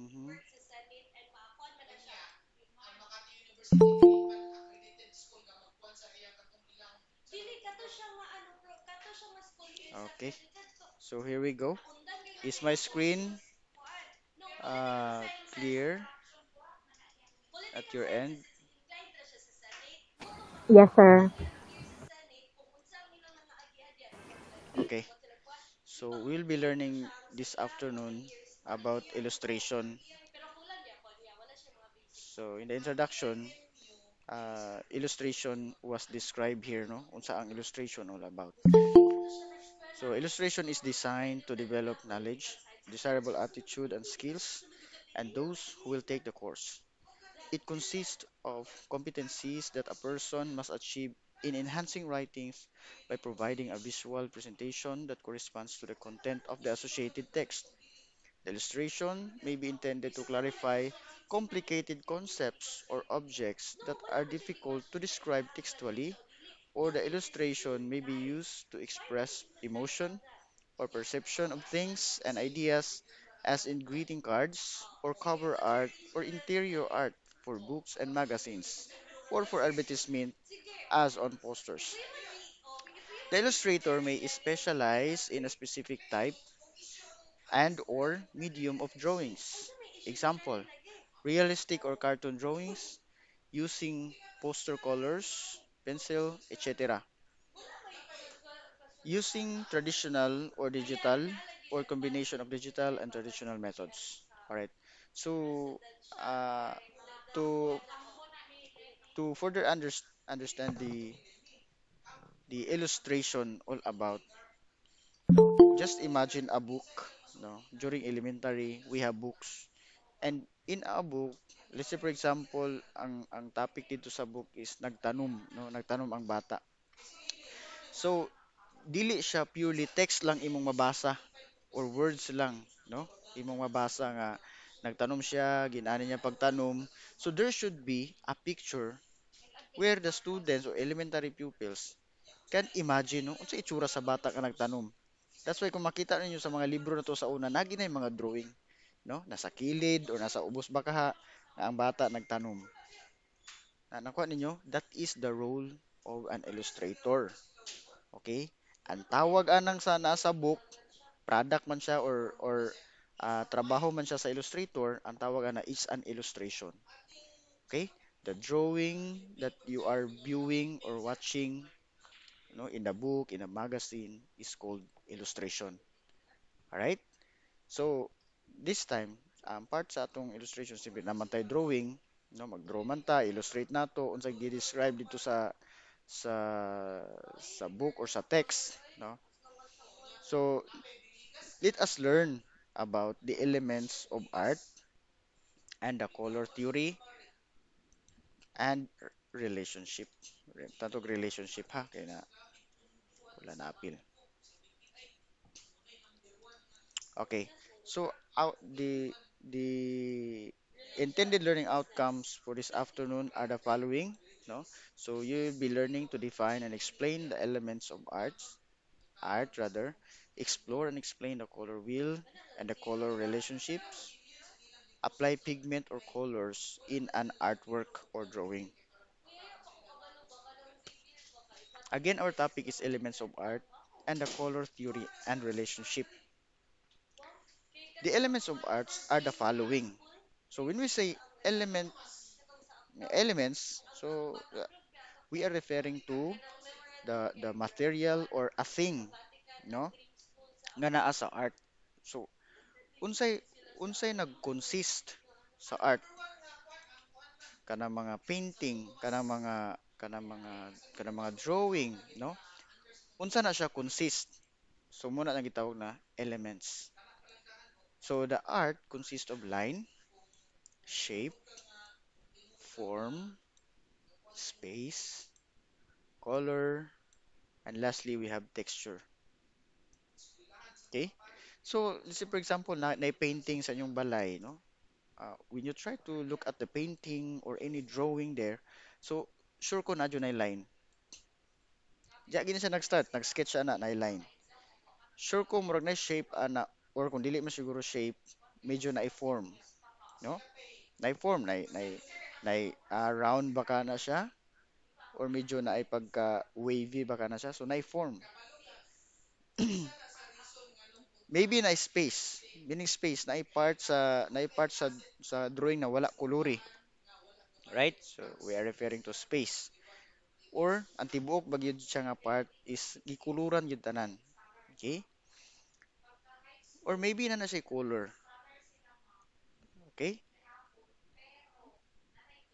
Mhm. Okay. So here we go. Is my screen clear at your end? Yes, sir. Okay. So we'll be learning this afternoon about illustration. So in the introduction, illustration was described here, no? Unsa ang illustration all about. So illustration is designed to develop knowledge, desirable attitude and skills, and those who will take the course. It consists of competencies that a person must achieve in enhancing writings by providing a visual presentation that corresponds to the content of the associated text. The illustration may be intended to clarify complicated concepts or objects that are difficult to describe textually, or the illustration may be used to express emotion or perception of things and ideas, as in greeting cards or cover art or interior art for books and magazines, or for advertisement as on posters. The illustrator may specialize in a specific type and or medium of drawings. Example, realistic or cartoon drawings using poster colors, pencil, etc. Using traditional or digital or combination of digital and traditional methods. All right. So, uh, to further understand the illustration all about, just imagine a book. No, during elementary, we have books, and in a book, let's say for example, ang topic dito sa book is nagtanom, no, nagtanom ang bata. So, dili siya purely text lang imong mabasa or words lang, no? Imong mabasa nga nagtanom siya, ginani niya pagtanom. So there should be a picture where the students or elementary pupils can imagine, no, unsa itsura sa bata nga nagtanom. That's why kung makita ninyo sa mga libro na to sa una, nagi na yung mga drawing, no? Nasa kilid or nasa ubos bakaha na ang bata nagtanom. Na nakuha ninyo, that is the role of an illustrator. Okay? Ang tawag anang sa nasa book, product man siya or trabaho man siya sa illustrator, ang tawag ana is an illustration. Okay? The drawing that you are viewing or watching, in the book, in a magazine, is called illustration. Alright? So, this time, ang part sa atong illustration, simple naman tayo drawing, no, mag-draw man ta, illustrate nato, unsay gi-describe dito sa sa book or sa text, no? So, let us learn about the elements of art and the color theory and relationship. Tatog relationship ha, kaya na wala na apil. Okay. So, the intended learning outcomes for this afternoon are the following, no? So, you'll be learning to define and explain the elements of art rather, explore and explain the color wheel and the color relationships, apply pigment or colors in an artwork or drawing. Again, our topic is elements of art and the color theory and relationship. The elements of arts are the following. So when we say elements, so we are referring to the material or a thing, no? Nga naa sa art. So unsay nag-consist sa art, kanang mga painting, kanang mga drawing, no? Unsa na siya consist? So muna na gitawag na elements. So the art consists of line, shape, form, space, color, and lastly we have texture. Okay? So, let's say for example, na painting sa inyong balay, no? When you try to look at the painting or any drawing there, so sure ko na dyan na line. Diya gini siya nag-start, nag-sketch siya na line. Sure ko murag na shape ana or kung dili man siguro shape, medyo na i-form. no? Nay form, round baka na siya or medyo na ay pagka wavy baka na siya. So nay form. Maybe na space. Meaning space na part sa drawing na wala kuluri, right? So we are referring to space. Or ang tibuok bagyod siya nga part is gikuluran gyud tanan. Okay? Or maybe na siya color. Okay?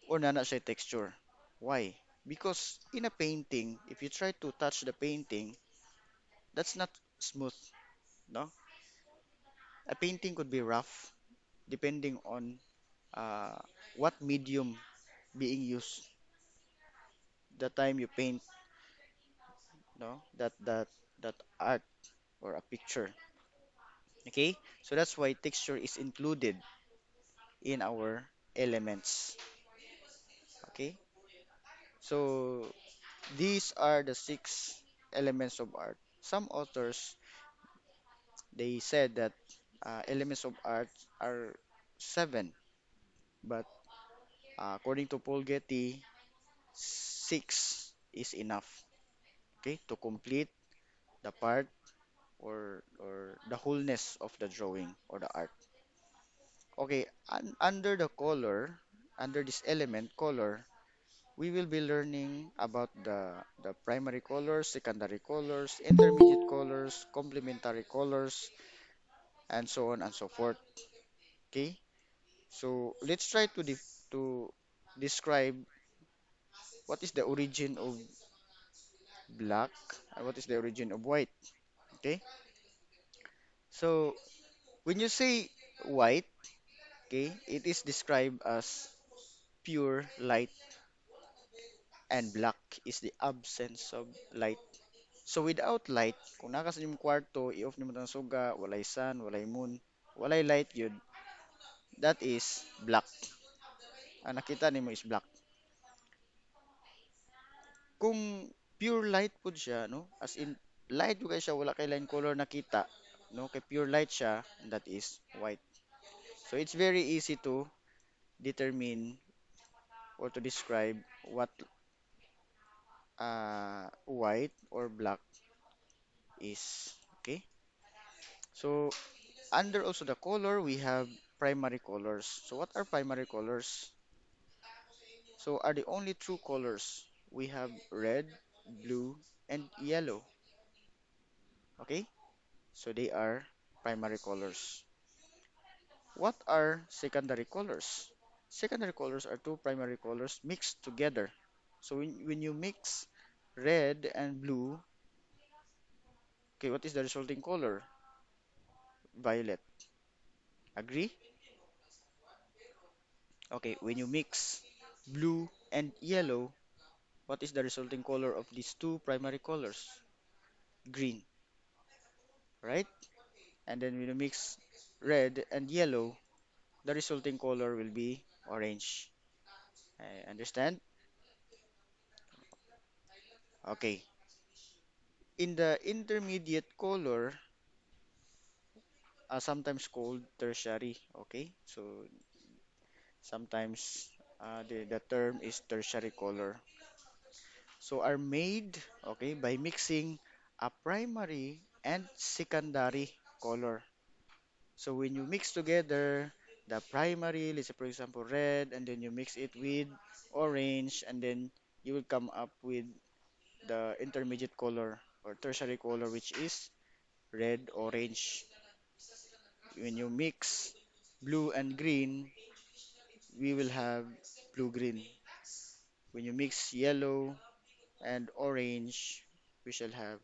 Or na siya texture. Why? Because in a painting, if you try to touch the painting, that's not smooth, no? A painting could be rough depending on uh, what medium being used. The time you paint, no, that art or a picture. Okay, so that's why texture is included in our elements. Okay, so these are the six elements of art. Some authors they said that elements of art are seven, but according to Paul Getty, six is enough. Okay, to complete the part or the wholeness of the drawing or the art. Okay, under the color, under this element color, we will be learning about the primary colors, secondary colors, intermediate colors, complementary colors, and so on and so forth. Okay, so let's try to describe what is the origin of black and what is the origin of white. Okay, so when you say white, okay, it is described as pure light, and black is the absence of light. So without light, kung naka sa inyong kwarto, i-off nimo ang suga, walay sun, walay moon, walay light yun, that is black. Ang nakita nimo is black. Kung pure light pud siya, no? As in light yung kay siya, wala kay line color nakita, no? Kay pure light siya, that is white. So it's very easy to determine or to describe what white or black is. Okay? So under also the color, we have primary colors. So what are primary colors? So are the only true colors. We have red, blue, and yellow. Okay? So they are primary colors. What are secondary colors? Secondary colors are two primary colors mixed together. So when you mix red and blue, okay, what is the resulting color? Violet. Agree? Okay, when you mix blue and yellow, what is the resulting color of these two primary colors? Green, right? And then when you mix red and yellow, the resulting color will be orange. I understand? Okay. In the intermediate color, sometimes called tertiary, okay? So sometimes the term is tertiary color. So are made, okay, by mixing a primary and secondary color. So when you mix together the primary, let's say for example red, and then you mix it with orange, and then you will come up with the intermediate color or tertiary color, which is red, orange. When you mix blue and green, we will have blue green. When you mix yellow and orange, we shall have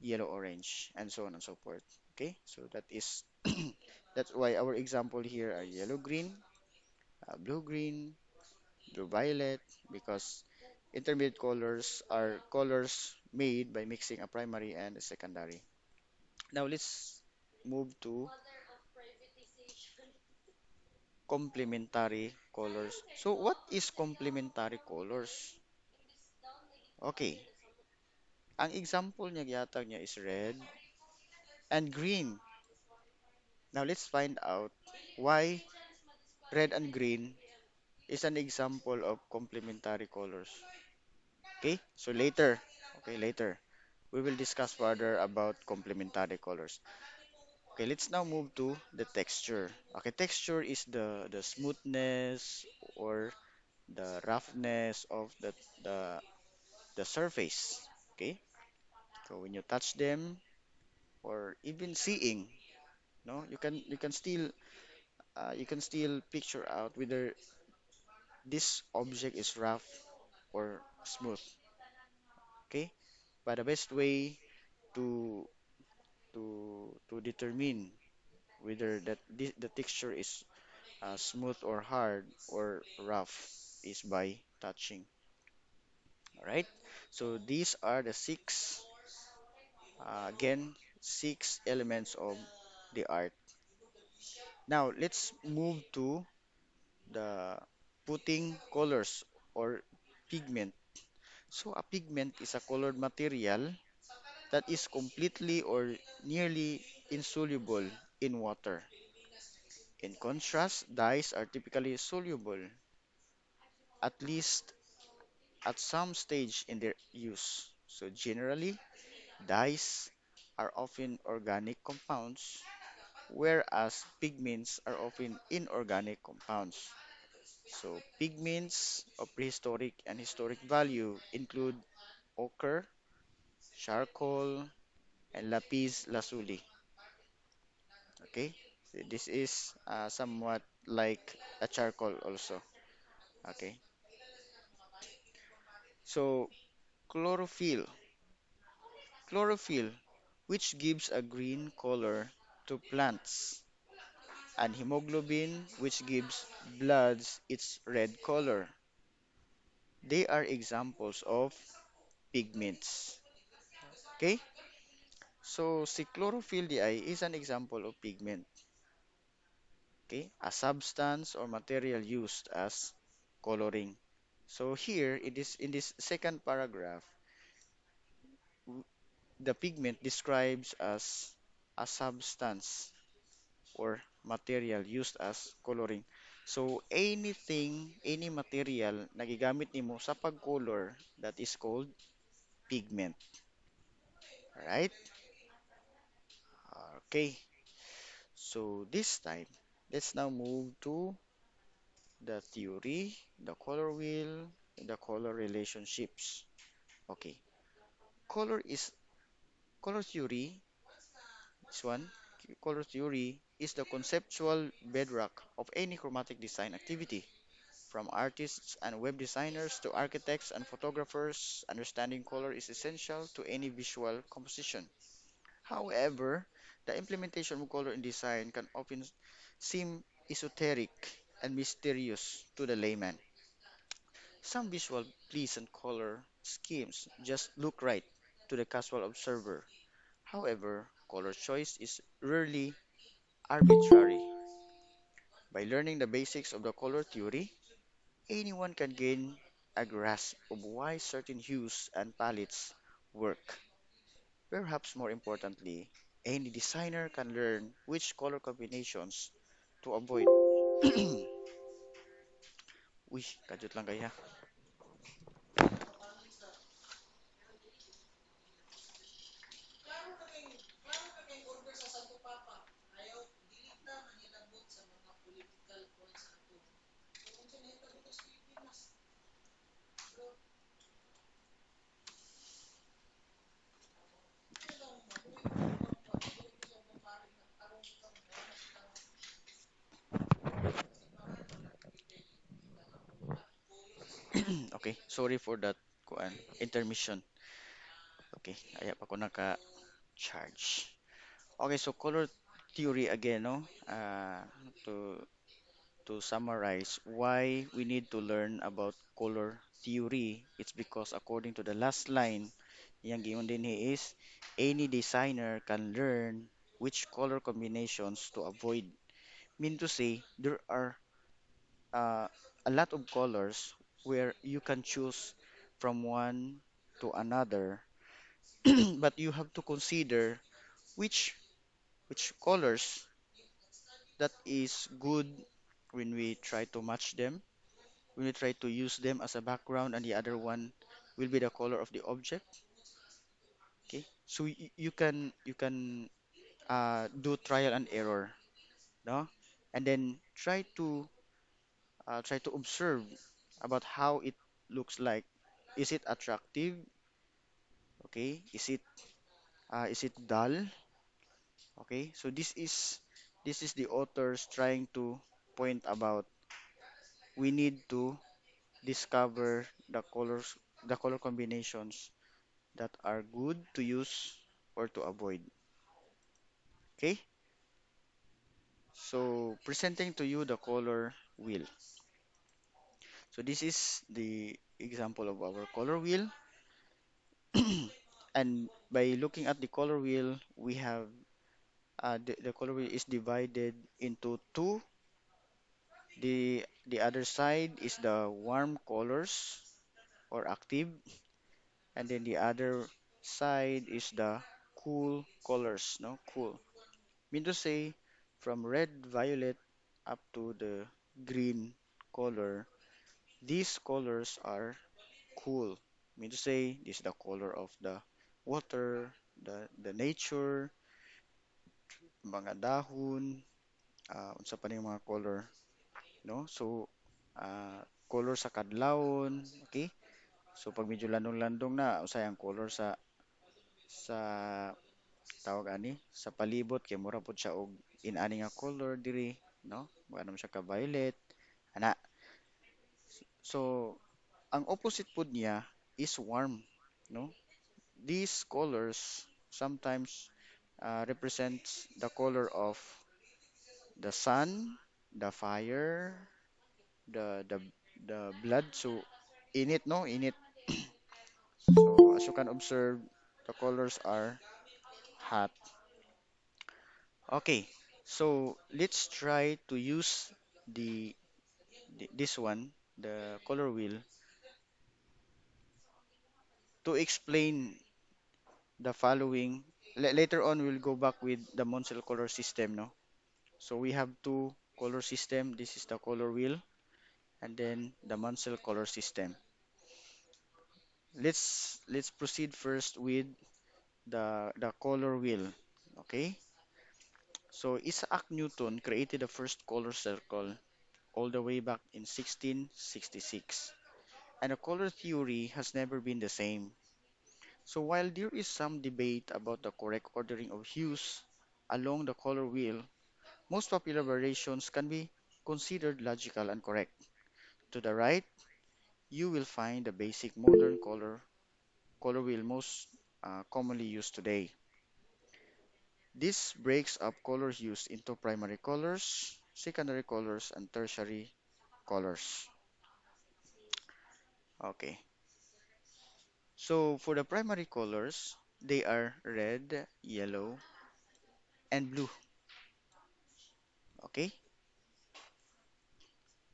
yellow orange, and so on and so forth. Okay, so that is that's why our example here are yellow green, blue green, blue violet, because intermediate colors are colors made by mixing a primary and a secondary. Now let's move to complementary colors. So what is complementary colors? Okay, ang example niya giyatag niya is red and green. Now let's find out why. red and green is an example of complementary colors. Okay, so later, we will discuss further about complementary colors. Okay, let's now move to the texture. Okay, texture is the smoothness or the roughness of the surface. Okay, so when you touch them or even seeing, no, you can still picture out whether this object is rough or smooth. Okay, but the best way to to determine whether the texture is smooth or hard or rough is by touching. All right. So these are the again, six elements of the art. Now let's move to the putting colors or pigment. So a pigment is a colored material that is completely or nearly insoluble in water. In contrast, dyes are typically soluble, at least at some stage in their use. So generally, dyes are often organic compounds, whereas pigments are often inorganic compounds. So pigments of prehistoric and historic value include ochre, charcoal, and lapis lazuli. Okay, so this is somewhat like a charcoal also. Okay, so chlorophyll, chlorophyll, which gives a green color to plants, and hemoglobin, which gives bloods its red color. They are examples of pigments. Okay, so si chlorophyll di is an example of pigment. Okay, a substance or material used as coloring. So here it is in this second paragraph, w- the pigment describes as a substance or material used as coloring. So anything, any material na gigamit nimo sa pag-color that is called pigment. Alright? Okay. So this time, let's now move to the theory, the color wheel, the color relationships. Okay. Color is color theory, this one, color theory is the conceptual bedrock of any chromatic design activity. From artists and web designers to architects and photographers, understanding color is essential to any visual composition. However, the implementation of color in design can often seem esoteric and mysterious to the layman. Some visual pleasant color schemes just look right to the casual observer. However, color choice is rarely arbitrary. By learning the basics of the color theory, anyone can gain a grasp of why certain hues and palettes work. Perhaps more importantly, any designer can learn which color combinations to avoid. Uy, kadyo lang kaya. Okay, sorry for that intermission. Okay, aya pa ko naka-charge. Okay, so color theory again, no? To summarize why we need to learn about color theory, it's because according to the last line, yang giyon din is any designer can learn which color combinations to avoid. Mean to say, there are uh, a lot of colors where you can choose from one to another, but you have to consider which colors that is good when we try to match them, when we try to use them as a background, and the other one will be the color of the object. Okay, so you can do trial and error, no? And then try to observe about how it looks like. Is it attractive? Okay, is it dull? Okay, so this is the authors trying to point about we need to discover the color combinations that are good to use or to avoid. Okay, so presenting to you the color wheel. So this is the example of our color wheel. And by looking at the color wheel, we have the color wheel is divided into two. The other side is the warm colors or active, and then the other side is the cool colors, no? Cool. Mean to say, from red, violet up to the green color, these colors are cool. Mean to say, this is the color of the water, the nature, mga dahon, unsa pa ning mga color, no? So, color sa kadlawon, okay? So, pag medyo landong-landong na, usay ang color sa tawag ani sa palibot kay mura pud siya og inani nga color diri, no? Mura naman siya ka violet ana. So ang opposite pud niya is warm, no? These colors sometimes represents the color of the sun, the fire, the the the blood. So init, no? Init. So as you can observe, the colors are hot. Okay, so let's try to use the, this one, the color wheel, to explain the following. Later on, we'll go back with the Monsell color system, no? So we have two color system. This is the color wheel, and then the Monsell color system. Let's proceed first with the color wheel. Okay. So Isaac Newton created the first color circle all the way back in 1666. And the color theory has never been the same. So while there is some debate about the correct ordering of hues along the color wheel, most popular variations can be considered logical and correct. To the right, you will find the basic modern color wheel most commonly used today. This breaks up color hues into primary colors, secondary colors, and tertiary colors. Okay. So for the primary colors, they are red, yellow, and blue. Okay.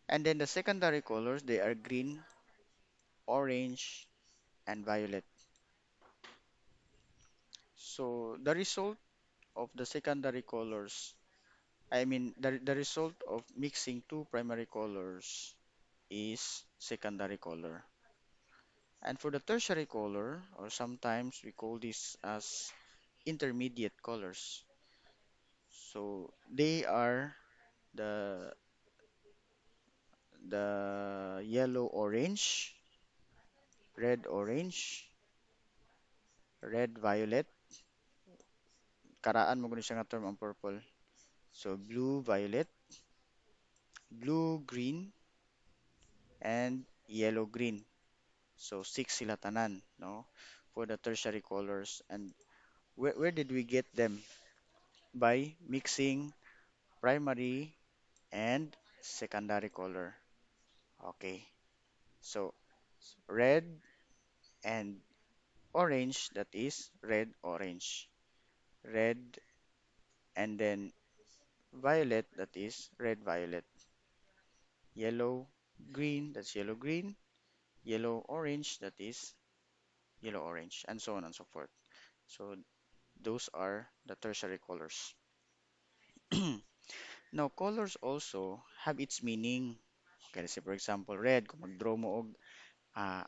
And then the secondary colors, they are green, orange, and violet. So the result of the secondary colors, I mean the result of mixing two primary colors is secondary color. And for the tertiary color, or sometimes we call this as intermediate colors. So they are the yellow orange, red orange, red violet, karaan mo guni siya nga term ang purple. So blue violet, blue green, and yellow green. So six sila tanan, no? For the tertiary colors. And where did we get them? By mixing primary and secondary color. Okay. So red and orange, that is red orange. Red and then violet, that is red violet. Yellow green, that's yellow green. Yellow orange, that is yellow orange, and so on and so forth. So those are the tertiary colors. Now, colors also have its meaning. Okay, let's say for example, red, kung mag-draw mo og ah,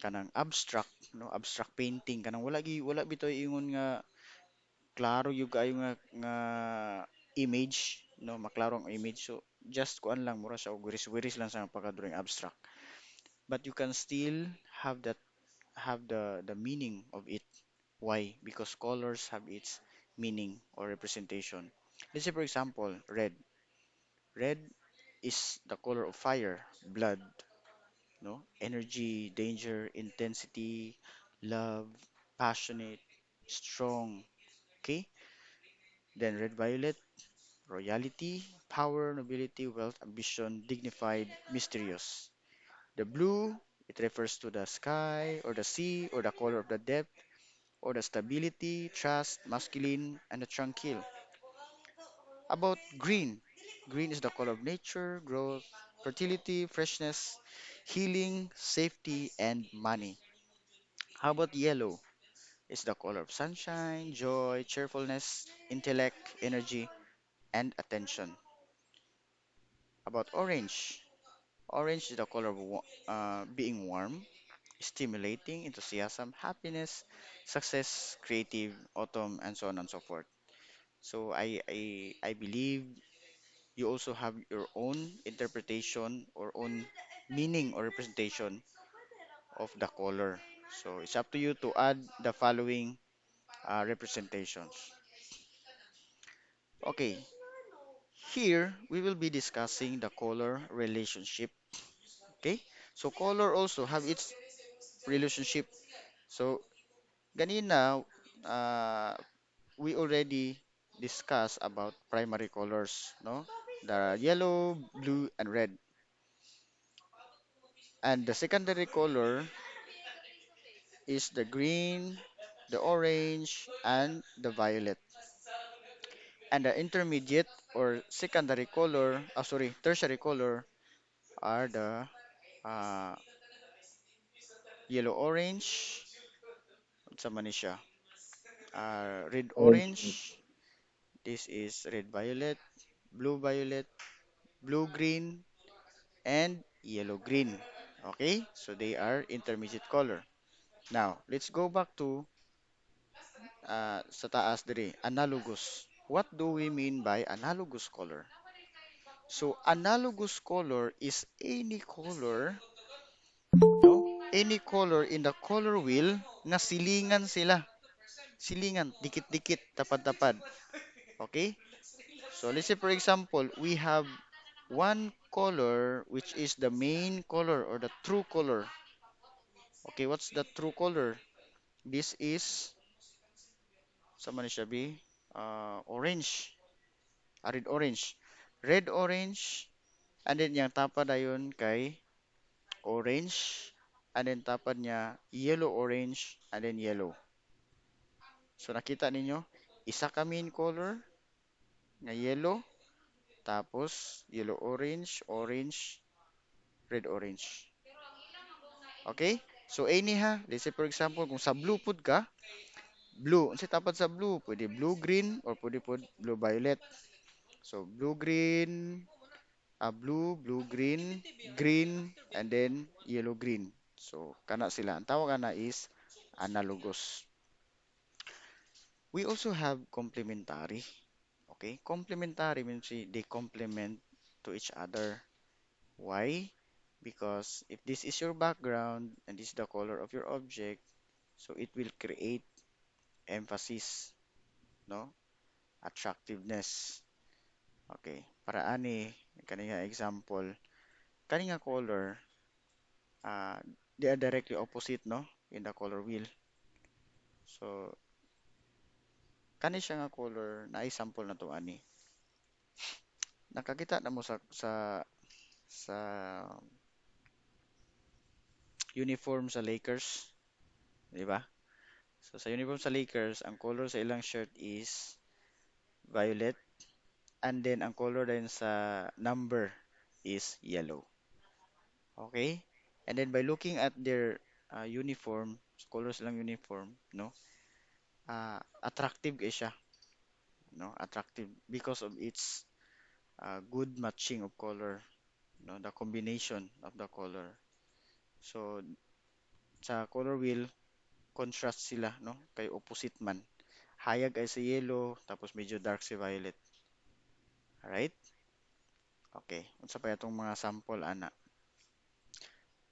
kanang abstract, no, abstract painting kanang wala bitoy ingon nga klaro yung kayo nga image, no, maklaro ang image. So just kuan lang mura siya og wiris-wiris lang sa pagka-drawing abstract. But you can still have the meaning of it. Why? Because colors have its meaning or representation. Let's say for example, red. Red is the color of fire, blood, no? Energy, danger, intensity, love, passionate, strong. Okay? Then red violet, royalty, power, nobility, wealth, ambition, dignified, mysterious. The blue, it refers to the sky or the sea or the color of the depth or the stability, trust, masculine, and the tranquil. About green, green is the color of nature, growth, fertility, freshness, healing, safety, and money. How about yellow? It's the color of sunshine, joy, cheerfulness, intellect, energy, and attention. About orange, orange is the color of being warm, stimulating, enthusiasm, happiness, success, creative, autumn, and so on and so forth. So I believe you also have your own interpretation or own meaning or representation of the color. So it's up to you to add the following representations. Okay, here we will be discussing the color relationship. Okay, so color also have its relationship. So ganina, we already discussed about primary colors, no? The yellow, blue, and red. And the secondary color is the green, the orange, and the violet. And the intermediate or secondary color, tertiary color are the uh, yellow orange, sa man ni siya? Red Orange red. orange, this is red violet, blue violet, blue green, and yellow green. Okay, so they are intermediate color. Now, let's go back to sa taas diri, analogous. What do we mean by analogous color? So, analogous color is any color in the color wheel nga silingan sila. Silingan, dikit-dikit, tapad-tapad. Okay? So, let's say for example, we have one color which is the main color or the true color. Okay, what's the true color? This is, sama ni siya be, orange. Red orange. Red orange. And then yung tapad ayon kay orange. And then tapad niya yellow orange. And then yellow. So nakita ninyo, isa ka main color nga yellow. Tapos yellow orange, orange, red orange. Okay? So any ha, let's say for example, kung sa blue pud ka, blue. Unsa tapad sa blue? Pwede blue green or pwede pud blue violet. So blue green, blue green, green, and then yellow green. So kana sila. Ang tawag ana is analogous. We also have complementary. Okay? Complementary means they complement to each other. Why? Because if this is your background and this is the color of your object, so it will create emphasis, no? Attractiveness. Okay. Para ani, kani nga example, kani nga color, uh, they are directly opposite, no? In the color wheel. So, kani siya nga color, na sample na to ani. Nakakita na mo sa uniform sa Lakers, di ba? So, sa uniform sa Lakers, ang color sa ilang shirt is violet. And then, ang color din sa number is yellow. Okay? And then, by looking at their uniform, colors lang uniform, no? Attractive kay siya, no? Attractive because of its good matching of color, no, the combination of the color. So sa color wheel, contrast sila, no, kay opposite man. Hayag ay sa yellow, tapos medyo dark si violet. Alright? Okay. Unsa pa itong mga sample ana?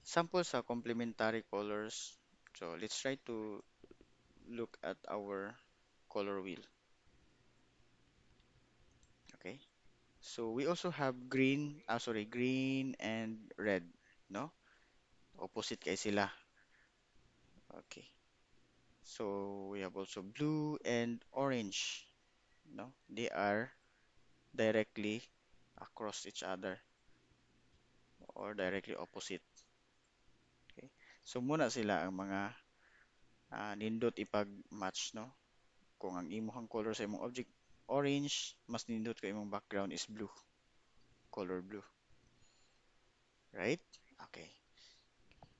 Sample sa complementary colors. So let's try to look at our color wheel. Okay. So we also have green, green and red, no? Opposite kay sila. Okay. So we have also blue and orange, no? They are directly across each other or directly opposite. Okay. So muna sila ang mga nindot ipag-match, no? Kung ang imong color sa imong object orange, mas nindot ko imong background is blue, color blue, right? Okay.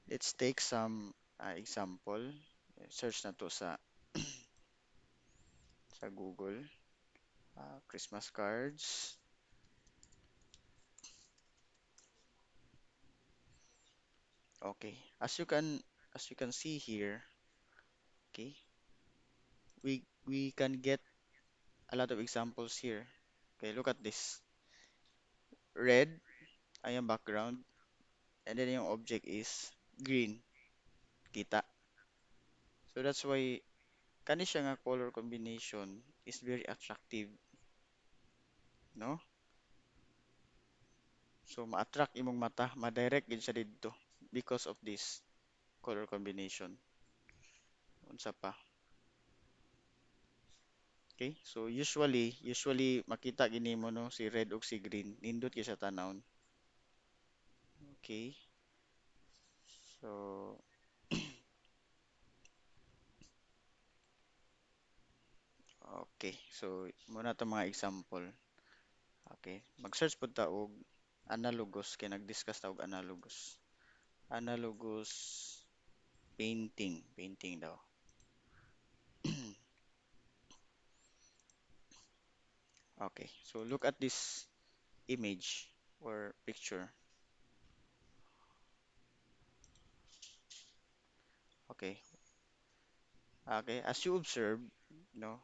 Let's take some example. Search na to sa Google. Christmas cards. Okay. As you can see here, okay, we can get a lot of examples here. Okay, look at this. Red ay ang background and then yung object is green. Kita. So that's why kani siya nga color combination is very attractive, no? So ma-attract imong mata, ma-direct gid siya didto because of this color combination. Unsa pa? Okay? So usually makita gini mo no si red ug si green, nindot gyud sa tanawon. Okay? So okay. So muna ta mga example. Okay. Mag-search pud ta og analogous kay nag-discuss ta og analogous. Analogous painting daw. Okay. So look at this image or picture. Okay. Okay, as you observe, no,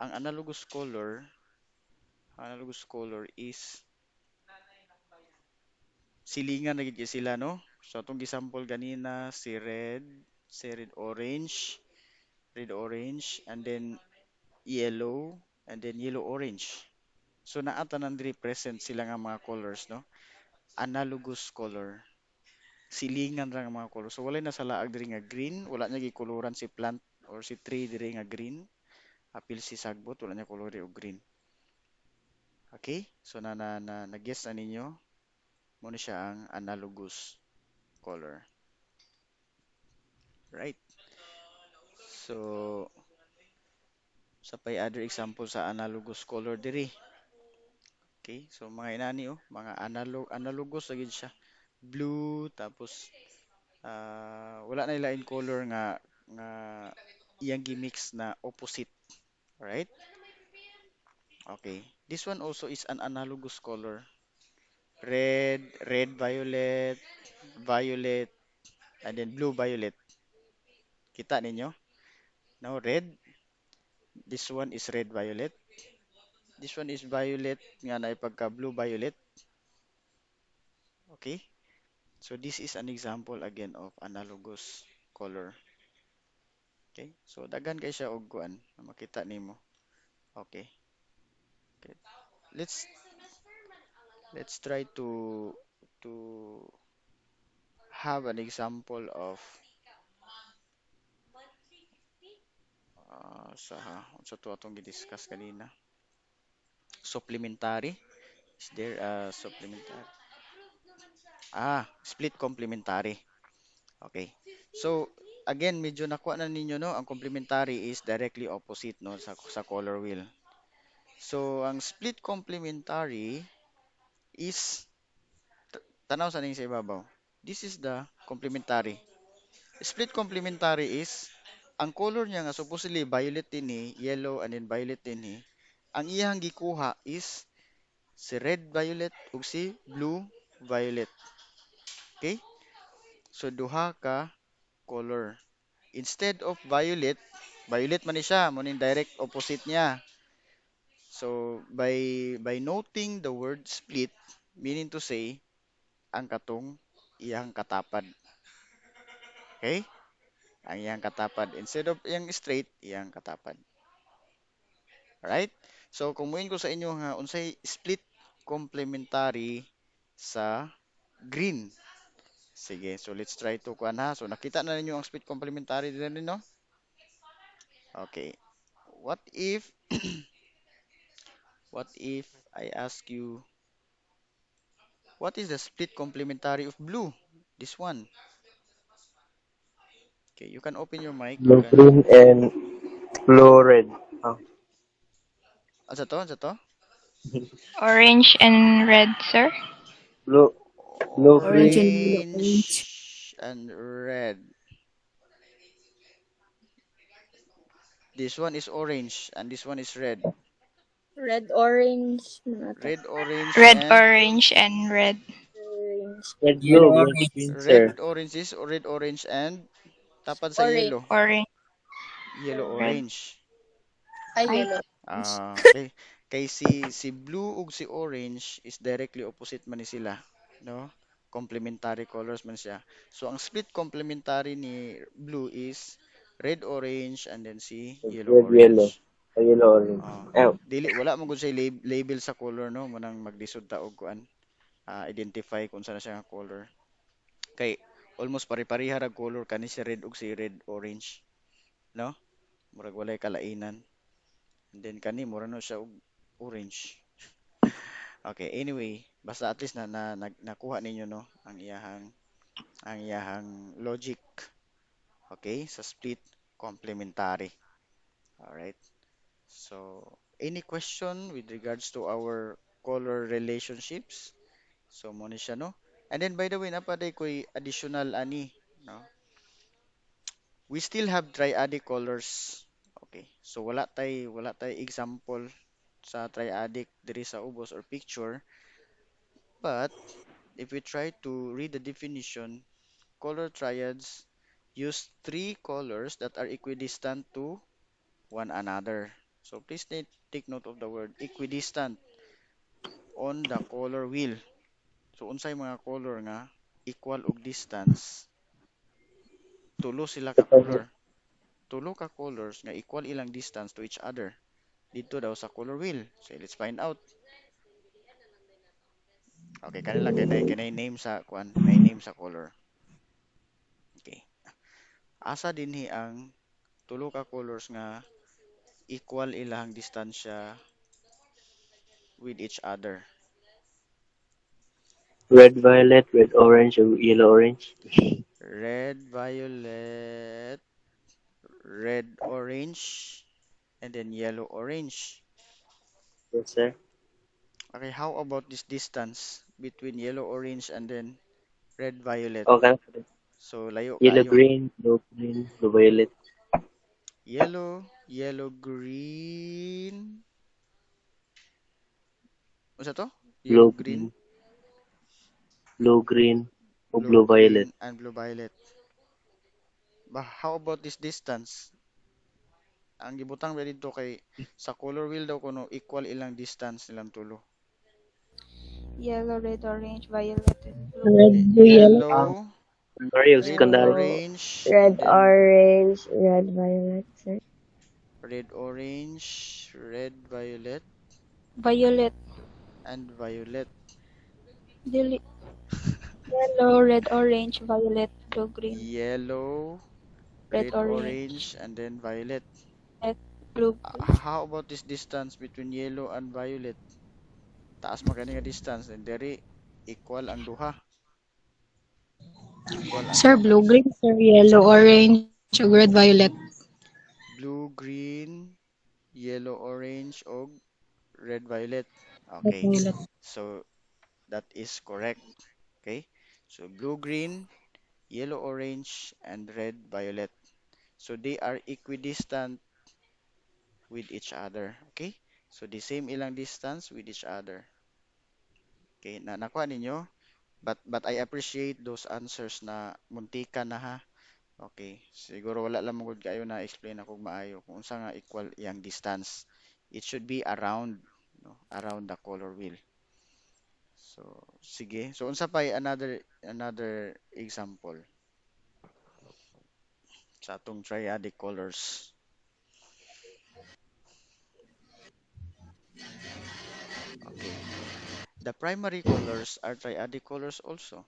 ang analogous color is silingan na gid sila, no? So atong gisample ganina red orange and then yellow and then yellow orange. So naa tanan diri present sila nga mga colors, no? Analogous color. Silingan ra nga mga color. So walay nasalaag diri nga green, wala niya gikoloran si plant or si tree diri nga green. Apil si sagbot, wala niya kolor og green. Okay? So na-guess na ninyo, muna siya ang analogous color. Right? So, sa pay other example sa analogous color diri. Okay? So, mga inani mga analogous lagi siya. Blue, tapos wala na ilain color nga iyang gimix na opposite. Right? Okay. This one also is an analogous color. Red, violet, violet, and then blue, violet. Kita ninyo? Now, red. This one is red, violet. This one is violet nga na pagka blue violet. Okay? So this is an example again of analogous color. Okay? So daghan kay siya og kuan na makita nimo. Okay. Okay. Let's let's try to have an example of unsa to atong gi-discuss kanina. Supplementary. Is there a supplementary? Split complementary. Okay. So, again, medyo nakuha na ninyo, no? Ang complementary is directly opposite, no? Sa color wheel. So, ang split complementary is, tanaw sa ning sa ibabaw. This is the complementary. Split complementary is, ang color niya nga supposedly violet din yellow and then violet din ang iyang gikuha is Si red violet ug si blue violet. Okay? So duha ka color. Instead of violet, violet man ni siya, mo ning direct opposite niya. So by noting the word split, meaning to say ang katong iyang katapad. Okay? Ang iyang katapad. Instead of iyang straight, iyang katapad. Alright? So kung muin ko sa inyo nga unsay split complementary sa green. Sige, so let's try to kuan ha. So nakita na ninyo ang split complementary din no? Okay. What if what if I ask you what is the split complementary of blue? This one. Okay, you can open your mic. You Blue can. green and blue red. Oh, Ano to? Ano to? Orange and red, sir. blue blue Orange green. and yellow. Orange. Orange and red. This one is orange and this one is red. Red, orange. Mga to. Red, orange, Red, and orange, and red. Orange. Red blue, Yellow green orange. green red, sir. orange is red, orange, and tapad sa Orange. yellow. Orange, Yellow, red. orange. Ay, Ay, yellow. Okay. Kay si blue ug si orange is directly opposite man ni sila, no? Complementary colors man siya. So ang split complementary ni blue is red orange and then si yellow Red yellow. orange. Yellow orange. Oh. Oh, Dili wala mo gud say label sa color no, manang maglisod ta og kuan, identify kung saan na siya nga color. Kay almost pare-pareha ra color kani si red ug si red orange, no? Murag walay kalainan. And then kani mura na siya og orange. Okay, anyway, basta at least nakuha ninyo no ang iyahang logic, okay, sa split complementary. All right. So, any question with regards to our color relationships? So, mo ni siya no. And then by the way, napaday ko'y additional ani, no. We still have triadic colors. Okay. So wala tay example sa triadic diri sa ubos or picture, but if we try to read the definition, color triads use three colors that are equidistant to one another. So please take note of the word equidistant on the color wheel. So unsay mga color nga equal og distance, tulo sila ka color. Tulo ka colors nga equal ilang distance to each other dito daw sa color wheel. So let's find out. Okay, kanila kay name sa kuan, nay name sa color. Okay. Asa dinhi ang tulo ka colors nga equal ilang distansya with each other. red violet, red orange, yellow orange. Red, violet, red, orange, and then yellow, orange. Yes sir. Okay, how about this distance between yellow, orange, and then red, violet? Okay. So, layo Yellow kayo. green, blue violet. Yellow, yellow, green. Ano to? Yellow, Blue green, green, blue green, o blue, blue violet. green, and blue, violet. But how about this distance? Ang gibutang ba dito kay sa color wheel daw kuno equal ilang distance nilang tulo. Yellow, red, orange, violet, and blue. Red, blue, yellow. Ah, Yellow, Mario red, Secondary. Yellow, orange, and red, then orange, red, violet, sir. red, orange, red, violet, Violet, and violet. dili, yellow, red, orange, violet, blue, green, Yellow, red, red, orange, orange, and then violet. red, blue, green. How about this distance between yellow and violet? Taas man kani nga distance and dere equal ang duha. Equal ang Sir, duha ka blue, green, sir, yellow, orange, ug red, violet. blue, green, yellow, orange, og red, violet. Red, Okay. violet. So that is correct. Okay. So blue, green, yellow, orange, and red, violet. So they are equidistant with each other. Okay. So the same ilang distance with each other. Okay, na nakuha ninyo. But I appreciate those answers na muntika na ha. Okay, siguro wala lang mugod kayo na explain ako maayo kung unsa nga equal yang distance. It should be around, no, around the color wheel. So, sige. So unsa pa another example sa atong triadic colors. Okay. The primary colors are triadic colors also.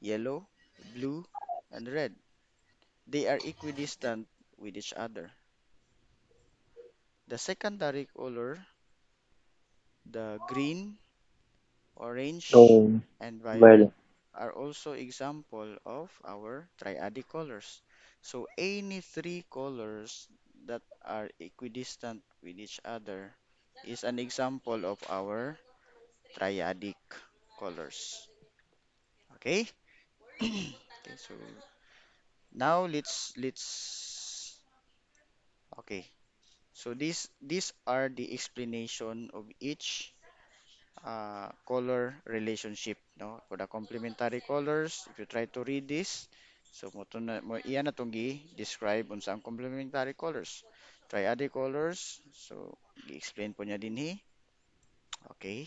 Yellow, blue, and red. They are equidistant with each other. The secondary color, the green, orange, Oh, and violet. violet, are also example of our triadic colors. So any three colors that are equidistant with each other is an example of our triadic colors. Okay? Okay, so now let's okay. So these are the explanation of each color relationship, no, for the complementary colors. If you try to read this, so mo iyan na tong gi-describe unsa ang complementary colors. Triadic colors, so gi-explain po niya dinhi. Okay,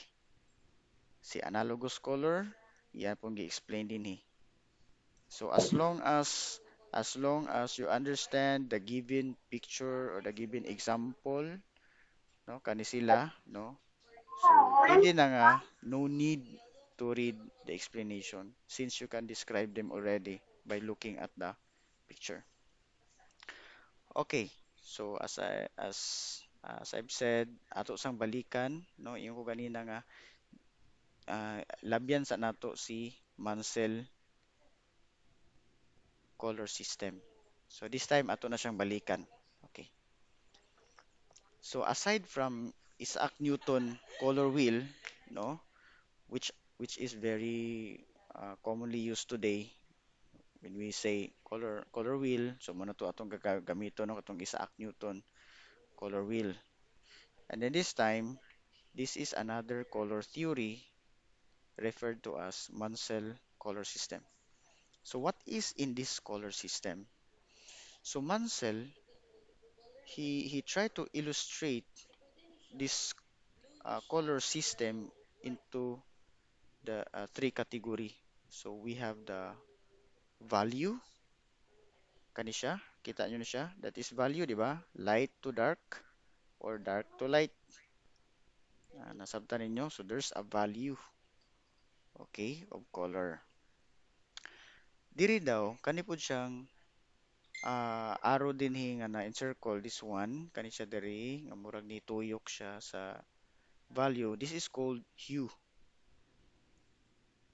si analogous color, iyan pong gi-explain dinhi. So as long as you understand the given picture or the given example, no, kani sila, no. So, pwede na nga, no need to read the explanation since you can describe them already by looking at the picture. Okay. So, as I've said, ato sang balikan, no, yung ko ganina nga labyan sa nato si Mansell color system. So, this time ato na siyang balikan. Okay. So, aside from Isaac Newton color wheel, no, which which is very commonly used today when we say color wheel, so muna to atong gagamito no katong Isaac Newton color wheel. And then this time, this is another color theory referred to as Munsell color system. So what is in this color system? So Munsell, he tried to illustrate this color system into the three category. So we have the value, kani siya, kita nyo na siya, that is value, di ba? Light to dark or dark to light. Nasabtan ninyo, so there's a value, okay, of color. Diri daw, kani po siyang arrow din nga na encircle this one, kani siya diri, nga murag ni tuyok siya sa value. This is called hue,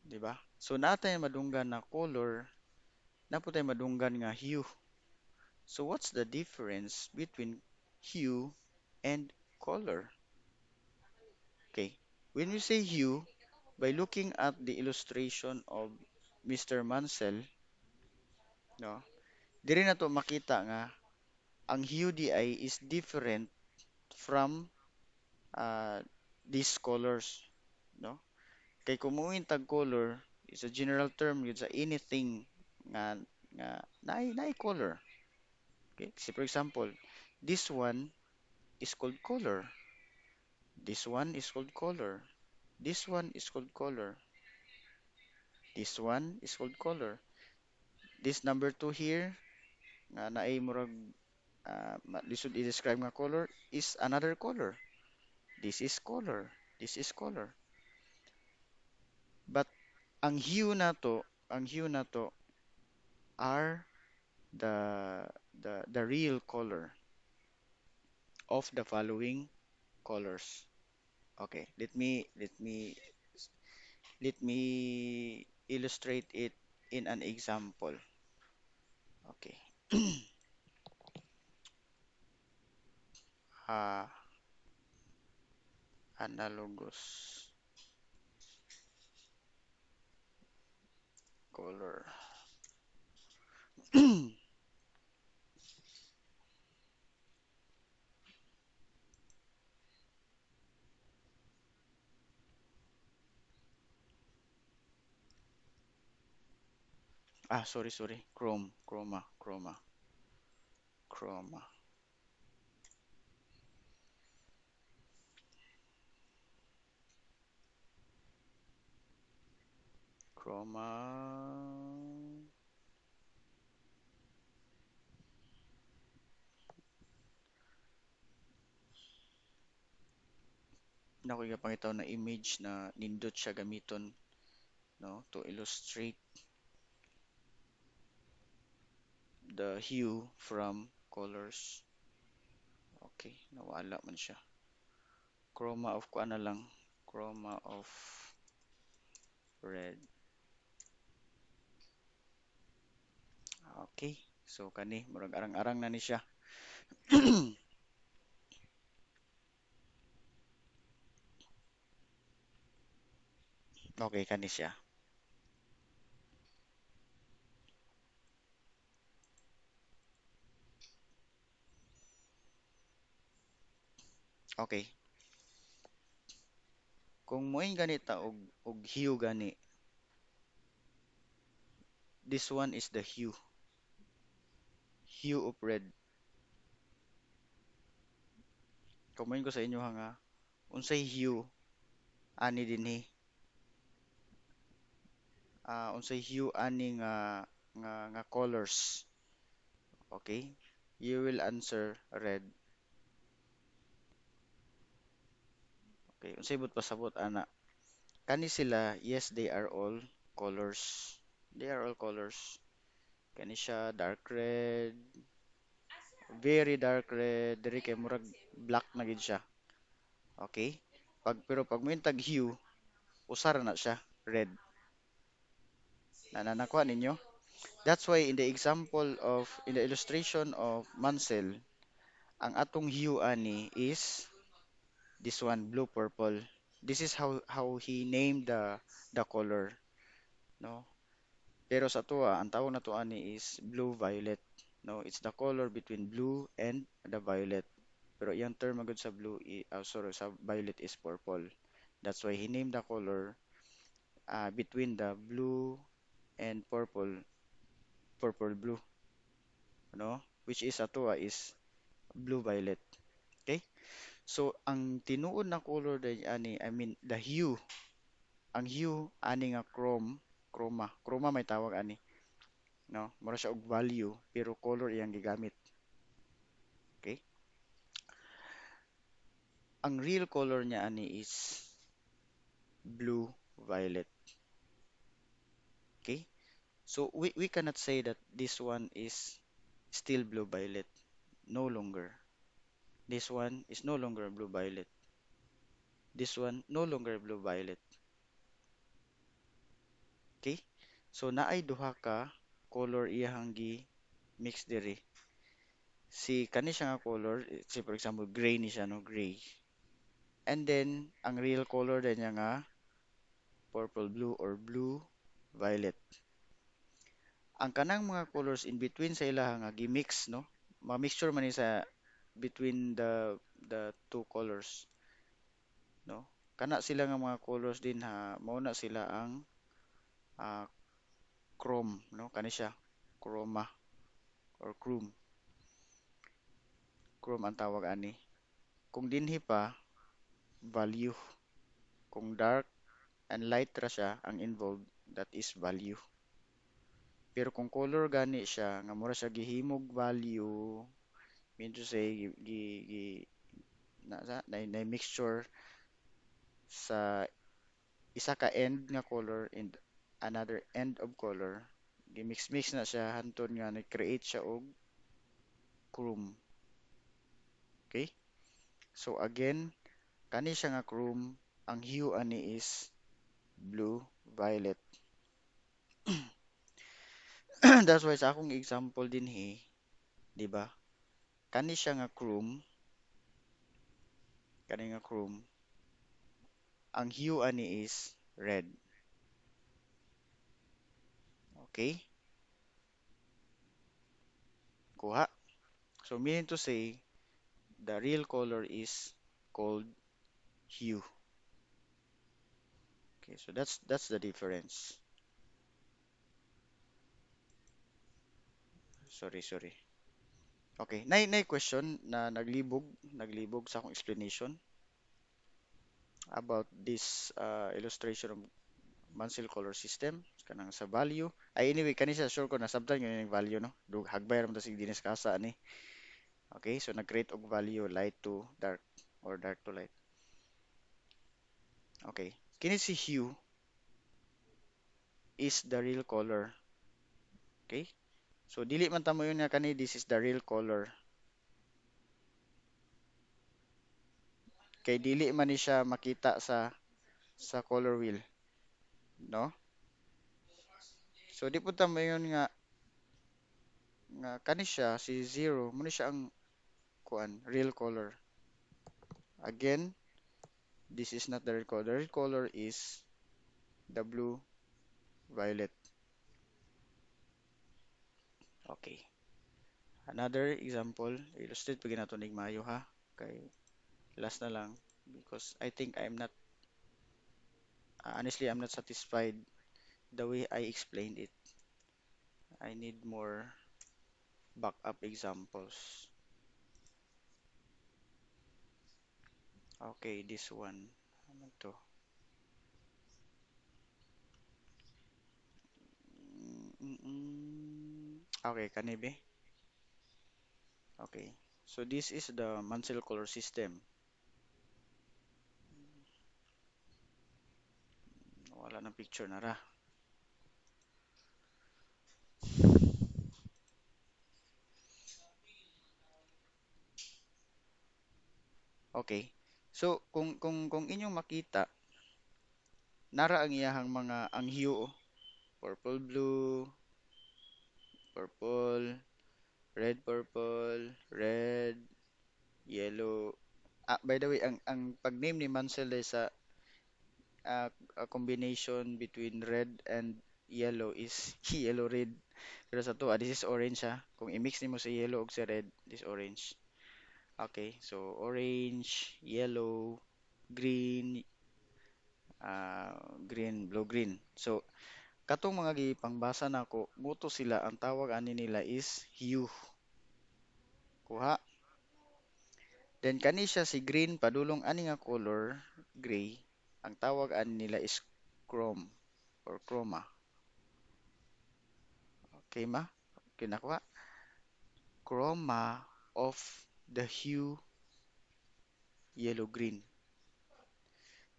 di ba? So natay madunggan na color, naputay madunggan nga hue. So what's the difference between hue and color? Okay, when we say hue, by looking at the illustration of Mr. Mansell, no, diri na to makita nga ang hue di ay is different from uh, these colors, no? Kay kumuin tag color is a general term yun sa anything nga naay color. Okay? So for example, this one is called color. This one is called color. This one is called color. This one is called color. This number two here nga naay murag lisod i-describe nga color is another color. This is color. This is color. But ang hue na to are the real color of the following colors. Okay, let me illustrate it in an example. Okay. uh, Analogous color. Sorry. Chrome, chroma, chroma. Nako pangitaw na image na nindot siya gamiton, no, to illustrate the hue from colors. Okay, nawala man siya. Chroma of kuan na lang. Chroma of red. Okay. So kani murag arang-arang na ni siya. Okay kani siya. Okay. Kung moing gani ta og hue gani, this one is the hue of red. Kung moing ko sa inyo nga unsay hue ani dinhi. Unsay hue ani nga colors. Okay? You will answer red. Okay, unsay but pasabot ana? Kani sila, yes, they are all colors. They are all colors. Kani siya dark red, very dark red, diri kay murag black na gid siya. Okay? Pero pag mo tag hue, usara na siya, red. Nakuha ninyo? That's why in the illustration of Mansell, ang atong hue ani is this one, blue purple. This is how he named the color, no? Pero sa tuwa, ang tawag na to ani is blue violet. No, it's the color between blue and the violet. Pero yung term agad sa sorry, sa violet is purple. That's why he named the color between the blue and purple blue, no? Which is ato is blue violet. Okay? So ang tinuod na color day ani, I mean the hue, ang hue ani nga chroma may tawag ani, no? Mura siya og value pero color iyang gigamit. Okay? Ang real color niya ani is blue violet. Okay? So we cannot say that this one is still blue violet. No longer. This one is no longer blue violet. This one no longer blue violet. Okay? So naay duha ka color iyang gi mix diri. Si kani siya nga color, si for example gray ni siya no, gray. And then ang real color din niya nga purple blue or blue violet. Ang kanang mga colors in between sa ilaha nga gi-mix, no? Ma-mixture man ni sa between the two colors, no? Kana sila nga mga colors din ha, mao na sila ang ah, chrome, no? Kani siya chroma or chrome ang tawag ani. Kung dinhi pa value, kung dark and light ra siya ang involved, that is value. Pero kung color gani siya nga mura siya gihimog value, mean to say na mixture sa isa ka end nga color and another end of color, gimix-mix na siya hantod nga nag-create siya og chrome. Okay? So again, kani siya nga chrome, ang hue ani is blue violet. That's why sa akong example din di ba? Kani siya nga chrome, kani nga chrome, ang hue ani is red. Okay? Kuha. So meaning to say, the real color is called hue. Okay, so that's the difference. Sorry, sorry. Okay, nay question na naglibog sa akong explanation about this illustration of Munsell color system kanang sa value. Ay anyway, kani siya sure ko na sabtan yun yung value no. Dug hagbay ra man ta sig dinis kasa ni. Okay, so nag-create og value light to dark or dark to light. Okay. Kini si hue is the real color. Okay? So dili man ta mo yun nga kani this is the real color. Kay dili man ni siya makita sa color wheel, no? So di punta mo yun nga kani siya si zero mo ni siya ang kuan real color. Again, this is not the real color. The real color is the blue violet. Okay. Another example, illustrate pag nato ning mayo ha. Kay last na lang because I think honestly I'm not satisfied the way I explained it. I need more backup examples. Okay, this one. Ano to? Okay, kanibe. Okay. So this is the Munsell color system. Wala ng picture na ra. Okay. So kung inyong makita, nara ang iyahang mga ang hue oh. Purple blue, purple, red, yellow. By the way, ang pag-name ni Mansell ay sa a combination between red and yellow is yellow red. Pero sa to, this is orange ha. Kung i-mix nimo sa yellow ug sa red, this orange. Okay, so orange, yellow, green, blue, green. So, katong mga gipangbasa nako, buto sila ang tawag ani nila is hue. Kuha. Then kani siya si green padulong ani nga color, gray. Ang tawag ani nila is chrome or chroma. Okay ma? Kinakuha. Chroma of the hue yellow green.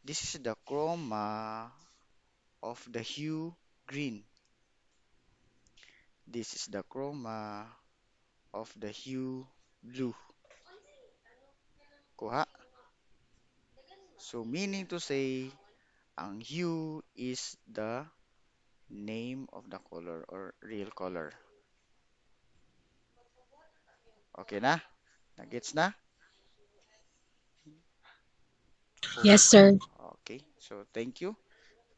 This is the chroma of the hue green. This is the chroma of the hue blue. Kuha. So meaning to say, ang hue is the name of the color or real color. Okay na? Nagets na? Yes, sir. Okay. So thank you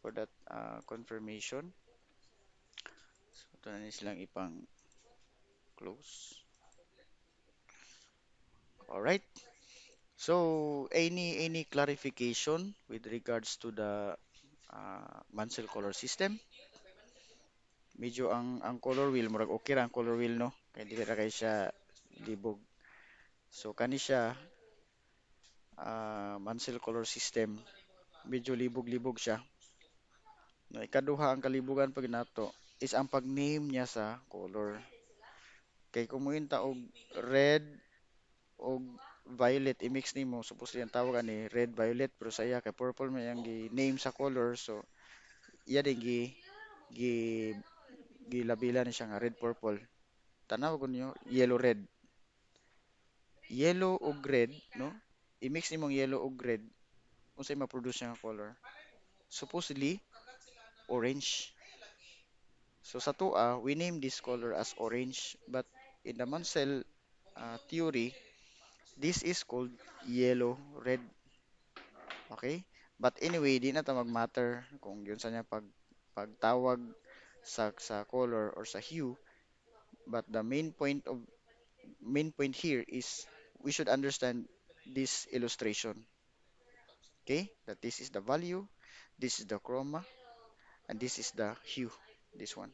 for that confirmation. So ito na ni silang ipang close. All right. So any clarification with regards to the Mansell color system? Medyo ang color wheel murag okay ra ang color wheel no. Kay dili ra kay siya libog. So kani siya Mansell color system medyo libog-libog siya. No, ikaduha ang kalibugan pag nato is ang pag-name niya sa color. Kay kung muinta og red og violet i-mix nimo supposedly ang tawag ani red violet pero sa iya kay purple man yang gi-name sa color so iya din gi gilabila ni siya nga red purple. Tanaw ko niyo yellow red. Yellow ug red no? I-mix nimong yellow ug red unsay ma-produce nga color. Supposedly orange. So sa tua, we name this color as orange, but in the Munsell theory, this is called yellow red. Okay? But anyway, di na ta mag-matter kung yun sa niya pagtawag sa color or sa hue. But the main point here is we should understand this illustration. Okay? That this is the value, this is the chroma, and this is the hue. This one.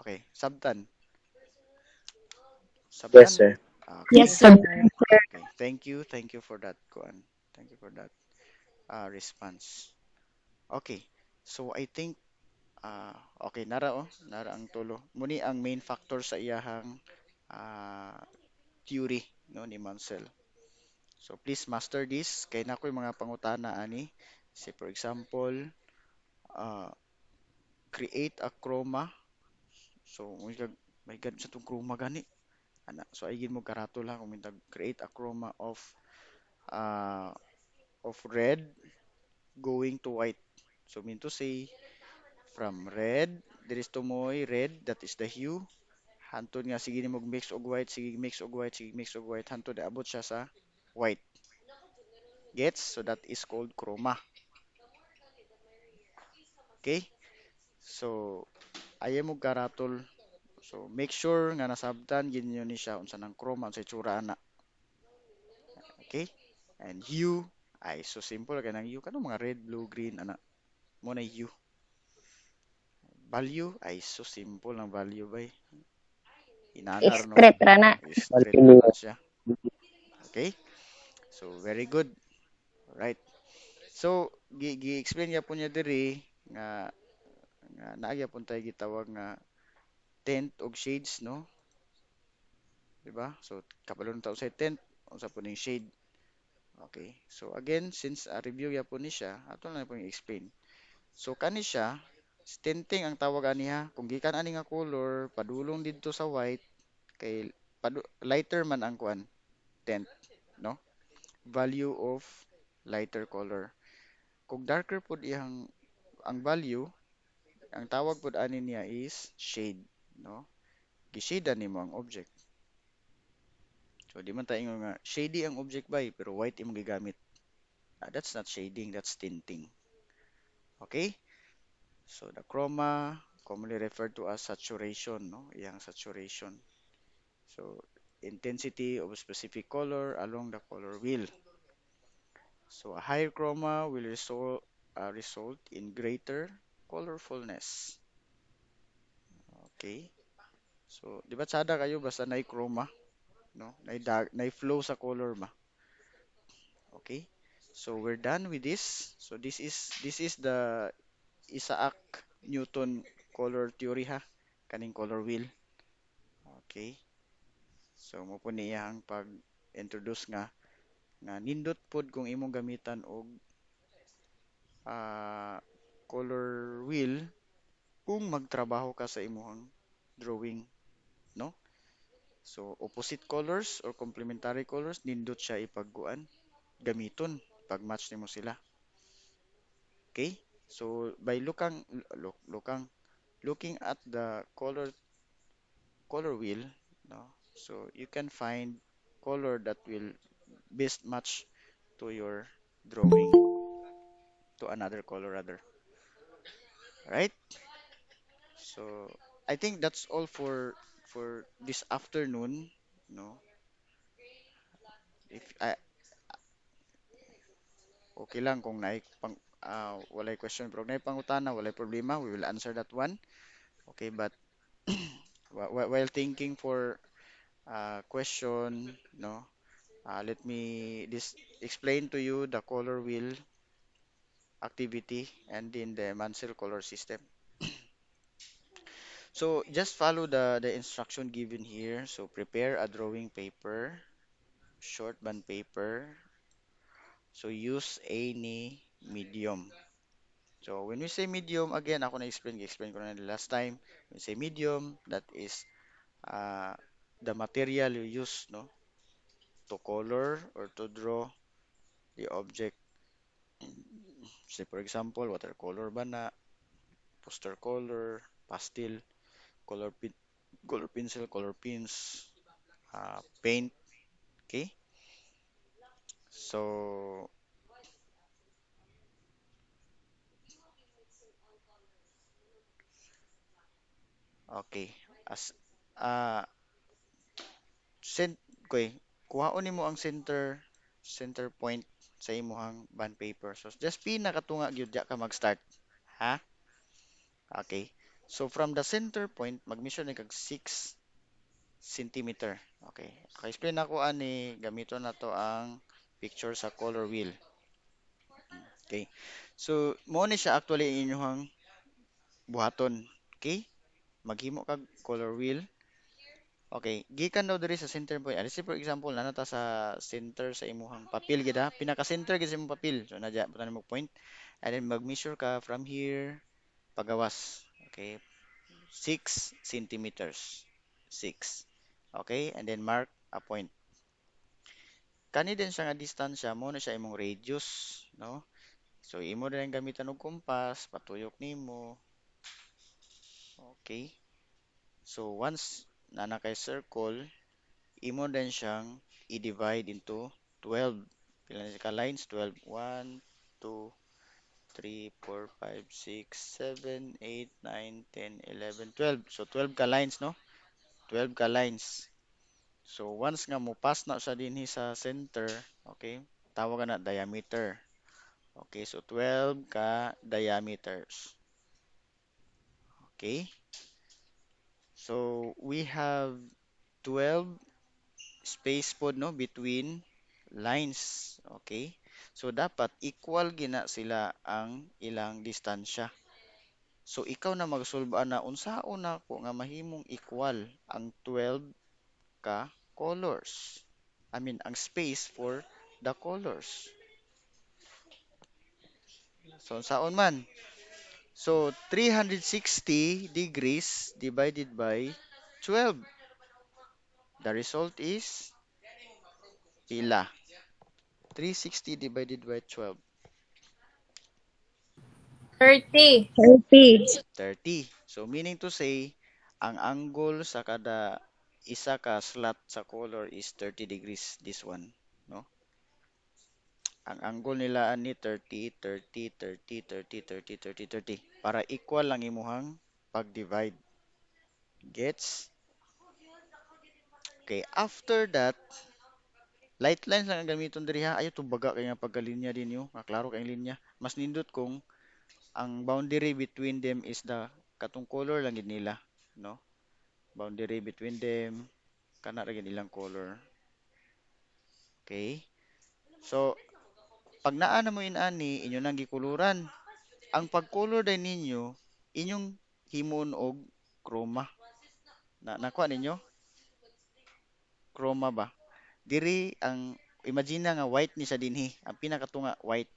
Okay, Sabtan. Yes, Sabtan? sir. Okay. Yes, Yes, sir. sir. Okay. Thank you. Thank you for that, Kuan. Thank you for that response. Okay. So I think okay nara nara ang tulo. Muni ang main factor sa iyahang ah, theory no ni Mansell. So please master this kay nakoy mga pangutana ani. Say for example, uh, create a chroma. So may God sa tong chroma gani. Ana. So ay mo karato lang kung mintag create a chroma uh, of red going to white. So mean to say from red there is tumoy red that is the hue. Hantod nga sige ni mix og white, sige mix og white, sige mix og white hantod abot siya sa white. Gets? So that is called chroma. Okay? So ayaw mo karatol. So make sure nga nasabtan ginyo ni siya unsa nang chroma unsa itsura ana. Okay? And hue ay so simple ka nang hue kanang mga red, blue, green ana. Mo na hue. Value ay so simple ang value bay. Inanar no. Straight rana. Straight ra Continue. na siya. Okay? So very good. Right. So gi-explain ya po niya diri nga naagya po tayo gitawag nga tint og shades no, di ba? So kabalon ta sa tint unsa po ning shade. Okay. So again, since review ya po ni siya, ato na po explain. So kani siya tinting ang tawag aniha kung gikan ani nga color padulong didto sa white kay lighter man ang kuan tint no, value of lighter color. Kung darker pod iyang ang value, ang tawag pod ani niya is shade no, gishade nimo ang object. So di man tayo ingon nga shady ang object bay pero white imong gigamit. That's not shading, that's tinting. Okay? So the chroma commonly referred to as saturation no, iyang saturation. So intensity of a specific color along the color wheel. So a higher chroma will result in greater colorfulness. Okay? So di ba tsada kayo basta na chroma no, na flow sa color ba? Okay? So we're done with this. So this is the Isaac Newton color theory ha, kaning color wheel. Okay? So mo po niya ang pag-introduce nga nindot pod kung imong gamitan og ah, color wheel kung magtrabaho ka sa imong drawing, no? So opposite colors or complementary colors nindot siya ipagkuan, gamiton pag match nimo sila. Okay? So by looking at the color wheel, no? So you can find color that will best match to your drawing, to another color rather. Right? So I think that's all for this afternoon, no? If okay lang kung walay question pero naay pangutana, walay problema, we will answer that one. Okay, but while thinking for question, no? Let me explain to you the color wheel activity and in the Mansell color system. So just follow the instruction given here. So prepare a drawing paper, short band paper. So use any medium. So when we say medium, again, ako explain ko na last time. When we say medium, that is uh, the material you use, no, to color or to draw the object. Say for example, watercolor ba na, poster color, pastel, color pin, color pencil, color pins, paint. Okay. So okay. As uh, Cent koy, kuhaon nimo ang center point sa imong bond paper. So just pinakatunga gyud diya ka mag-start. Ha? Okay. So from the center point, mag-measure ni kag 6 centimeter. Okay. Okay, explain ako ani gamito na to ang picture sa color wheel. Okay. So mo ni siya actually inyong buhaton. Okay? Maghimo kag color wheel. Okay, gikan daw diri sa center point. Ali for example, nanata sa center sa imuhang papel gid ha. Pinaka-center gid sa imong papel. So nadya butan mo point. And then mag-measure ka from here pagawas. Okay, 6 centimeters. 6. Okay, and then mark a point. Kani din siya nga distansya mo na siya imong radius, no? So imo din gamitan og compass, patuyok nimo. Okay. So once na kay circle, imo din siyang i-divide into 12. Pila na ka lines? 12. 1, 2, 3, 4, 5, 6, 7, 8, 9, 10, 11, 12. So 12 ka lines, no? 12 ka lines. So once nga mo pass na siya dinhi sa center, okay? Tawag na diameter. Okay, so 12 ka diameters. Okay? So we have 12 space pod no between lines. Okay? So dapat equal gina sila ang ilang distansya. So ikaw na magsulba na unsaon na ko nga mahimong equal ang 12 ka colors. I mean ang space for the colors. So unsaon man? So 360 degrees divided by 12. The result is pila? 360 divided by 12. 30. 30. 30. So meaning to say, ang angle sa kada isa ka slot sa color is 30 degrees. This one, no? Ang angle nila ani 30, 30, 30, 30, 30, 30, 30. Para equal lang imuhang pag-divide. Gets? Okay, after that, light lines lang ang gamiton diri ha. Ayo baga kay nga pagkalinya din yo. Klaro kay linya. Mas nindot kung ang boundary between them is the katong color lang gid nila, no? Boundary between them kana ra gid ilang color. Okay? So, pag naa na mo inani, inyo nang gikuluran. Ang pag-color din ninyo, inyong himon og chroma. Nakuha ninyo? Chroma ba? Diri ang imagine nga white ni sa dinhi, ang pinakatunga white.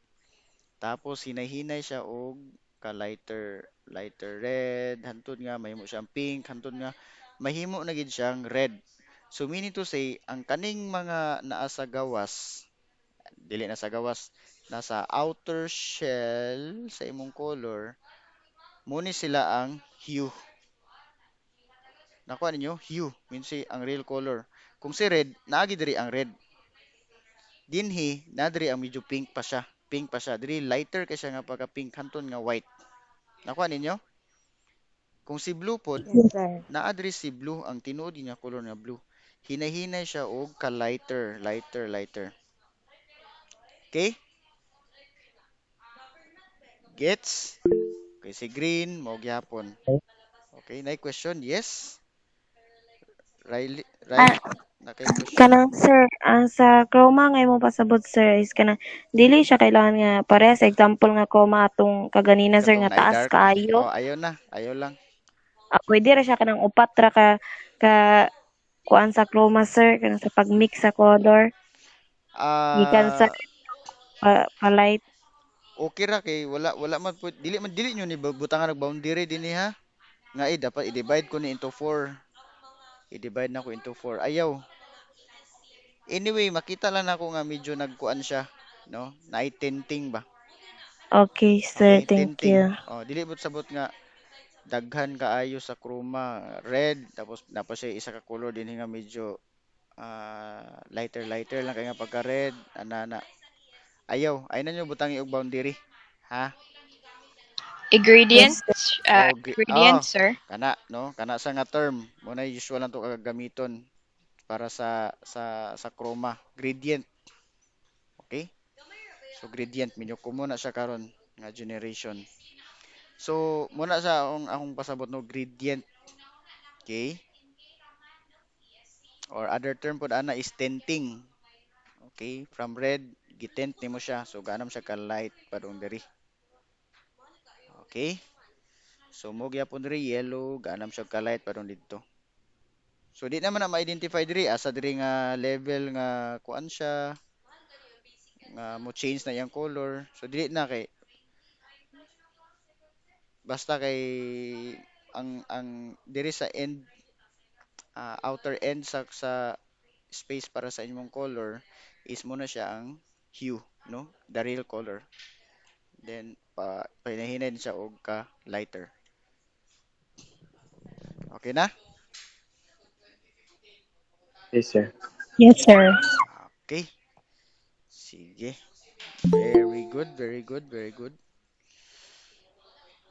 Tapos hinay-hinay siya og ka lighter red, hantod nga mahimo siyang pink, hantod nga mahimo na gid siyang red. So meaning to say, ang kaning mga naa sa gawas, dili na sa gawas, nasa outer shell sa imong color, muni sila ang hue. Nakuha ninyo? Hue means say ang real color. Kung si red, naagi diri ang red. Dinhi, na diri ang medyo pink pa siya. Pink pa siya. Diri lighter kay siya nga pagka pink hanton nga white. Nakuha ninyo? Kung si blue pod, Yes, sir. naa diri si blue ang tinuod niya color nga blue. Hinay-hinay siya og ka lighter. Okay? Gets? Okay, si green mo gyapon. Okay, na question? Yes. Ah, Riley, na kay question. kanang sir, ang sa chroma nga imong pasabot sir is kanang dili siya kailangan nga parehas example nga chroma atong kaganina sir Katong nga night taas dark. kaayo. Oh, ayaw na. Ayaw lang. Pwede ra siya kanang upat ra ka kuan sa chroma sir kanang sa pag-mix sa color gikan sa Ah, light. okay ra kay wala man po dili nyo ni butangan og boundary dinhi ha. Nga dapat i-divide ko ni into 4. I-divide na ko into 4. Ayaw. Anyway, makita lang nako nga medyo nagkuan siya, no? Naay tinting ba? Okay sir, Okay, thank tinting. you. Oh, dili but sabot nga daghan kaayo sa chroma, red tapos siya isa ka color dinhi nga medyo lighter lang kay nga pagka red ana. Ayaw na nyo butangi og boundary. Ha? Yes sir. Ingredients, O ingredients, sir. kana no, kana sa nga term mo na usual lang to kagamiton para sa chroma, gradient. Okay? So gradient minyo ko muna siya karon nga generation. So, muna sa akong pasabot no gradient. Okay? Or other term po ana is tinting. Okay? From red, gitint nimo siya. So, ganam siya ka light padung diri. Okay? So, mo gyapon diri yellow, ganam siya ka light padung didto. So, di naman na ma-identify diri asa diri nga level nga kuan siya, nga mo change na yang color. So, dili na kay basta kay ang diri sa end outer end sa space para sa inyong color is muna siya ang hue, no? The real color. Then pinahinay siya og ka lighter. Okay na? Yes, sir. Yes, sir. Okay. Sige. Very good, very good, very good.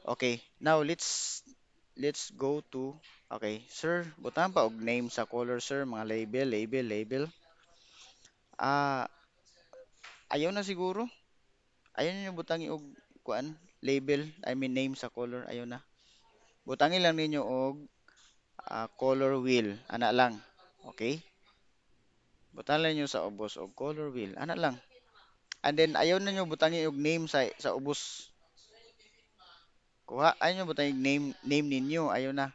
Okay, now let's go to okay, sir, butang pa og name sa color sir, mga label. Ah, ayaw na siguro. Ayaw niyo butangi og kuan, label, I mean name sa color, ayaw na. Butangi lang ninyo og color wheel, ana lang. Okay? Butang lang niyo sa ubos og color wheel, ana lang. And then ayaw na niyo butangi og name sa ubos. Kuha, ayaw niyo butangi og name ninyo, ayaw na.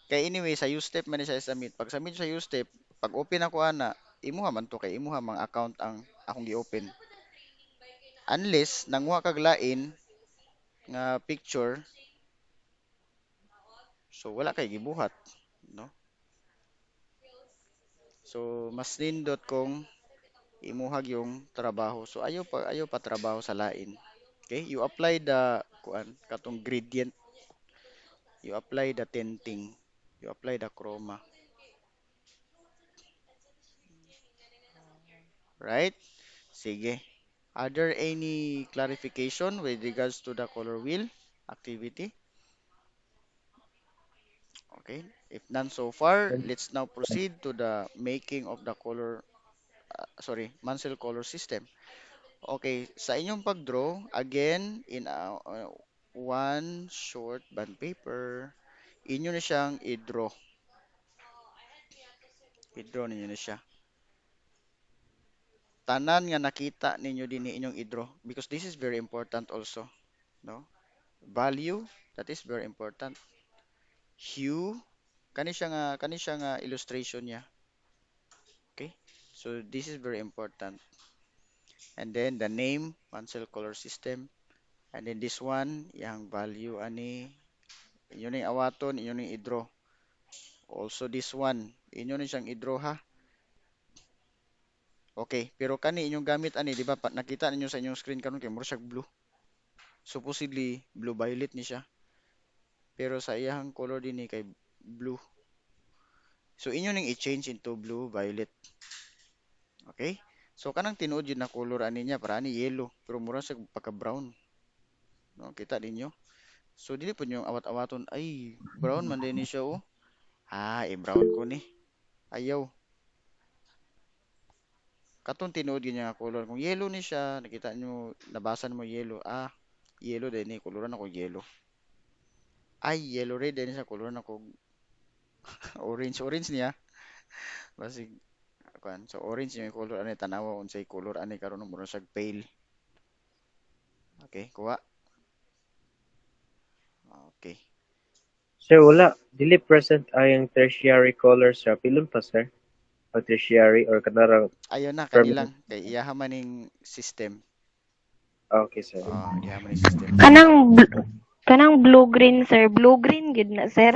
Kay anyway sa Ustep man ni siya submit. Pag submit sa Ustep, pag open ako ana, imuha man to kay imuha mga account ang akong gi-open. Unless nanguha kag lain nga picture, so wala kay gibuhat, no? So mas nindot kung imuhag yung trabaho. So ayaw pa trabaho sa lain. Okay? You apply the kuan katong gradient, you apply the tinting, you apply the chroma, right? Sige. Are there any clarification with regards to the color wheel activity? Okay. If none so far, let's now proceed to the making of the Mansell color system. Okay, sa inyong pag-draw, again, in one short bond paper, inyo na siyang i-draw. I-draw ninyo na siya. Tanan nga nakita ninyo din inyong i-draw because this is very important also, no? Value, that is very important. Hue, kani siya nga illustration niya. Okay? So this is very important. And then the name, Mansell color system. And then this one, yang value ani, inyo ning awaton, inyo ning i-draw. Also this one, inyo ni siyang i-draw ha. Okay, pero kani inyong gamit ani, di ba? Nakita ninyo sa inyong screen karon kay mura siya blue. Supposedly blue violet ni siya. Pero sa iyang color din ni kay blue. So inyo ning i-change into blue violet. Okay? So kanang tinuod yun na color ani niya para ani yellow, pero mura siya pagka brown. No, kita ninyo. So dili po yung awat-awaton, ay brown man din ni siya oh. I-brown ko ni. Ayaw. Katong tinuod yun nga color. Kung yellow ni siya, nakita nyo, nabasan mo yellow. Yellow din ni, koloran ako yellow. Yellow red din siya, koloran ako orange. Orange niya. Basig, kuan. So orange yung color ani tanawa unsay color ani karon mo siya pale. Okay, kuha. Okay. Sir, wala. Dili present ang tertiary colors sa film pa, sir? O tertiary or kanarang Ayun na permanent. kanilang kay iyaha maning system. Okay, sir. Iyaha maning system. Kanang blue green sir, blue green gid na sir.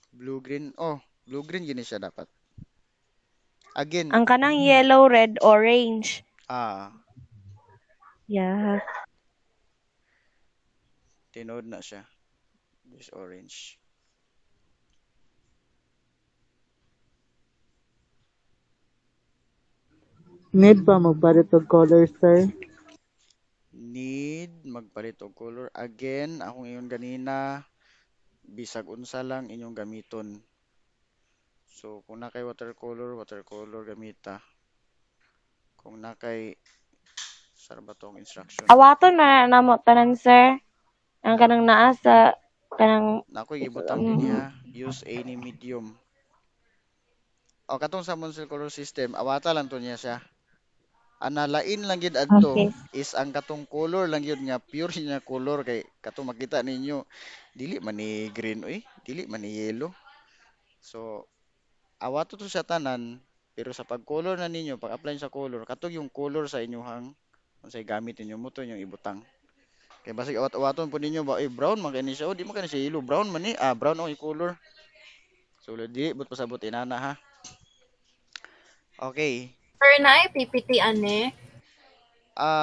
Blue green. Oh, blue green gini siya dapat. Again, Ang kanang yellow, red, orange. ah, Yeah. tinood na siya. This orange. Need ba magpalit og color, sir? Need magpalit og color. Again, akong iyon ganina, bisag unsa lang inyong gamiton. So, kung na kay watercolor gamita. Kung na kay saan ba tong instruction? Awaton na namo tanan sir. Ang kanang naa sa kanang Nako gibutang din niya. Use any medium. O katong sa Munsell color system, awata lang to niya siya. Ang nalain lang gid adto okay. is ang katong color lang yun nga pure niya color kay katong makita ninyo dili man ni green oy, dili man ni yellow. So awato to sa tanan pero sa pag-color na ninyo, pag-apply sa color, katong yung color sa inyong unsay gamit ninyo mo to yung ibutang. Kay basig awat-awaton po ninyo ba brown man kani siya o di man kani siya yellow, brown man ni brown ang color. So di but pasabot inana ha. Okay. Sir, na PPT ane.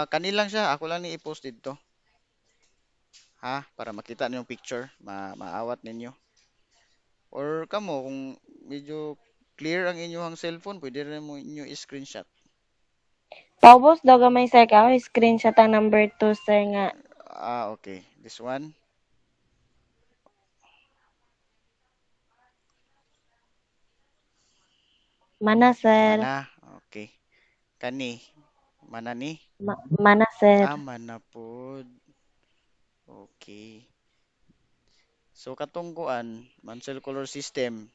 Kanilang siya, ako lang ni i-post dito. Ha, para makita niyo yung picture, maawat ninyo. Or kamo kung medyo clear ang inyong cellphone, pwede rin mo inyo i-screenshot. Paubos daw gamay sir ka. Screenshot ang number 2 sir nga. Okay. This one. Mana sir. Mana. Okay. Kani. Mana ni? Mana sir. Mana pod. Okay. So katong kuan, Mansell color system.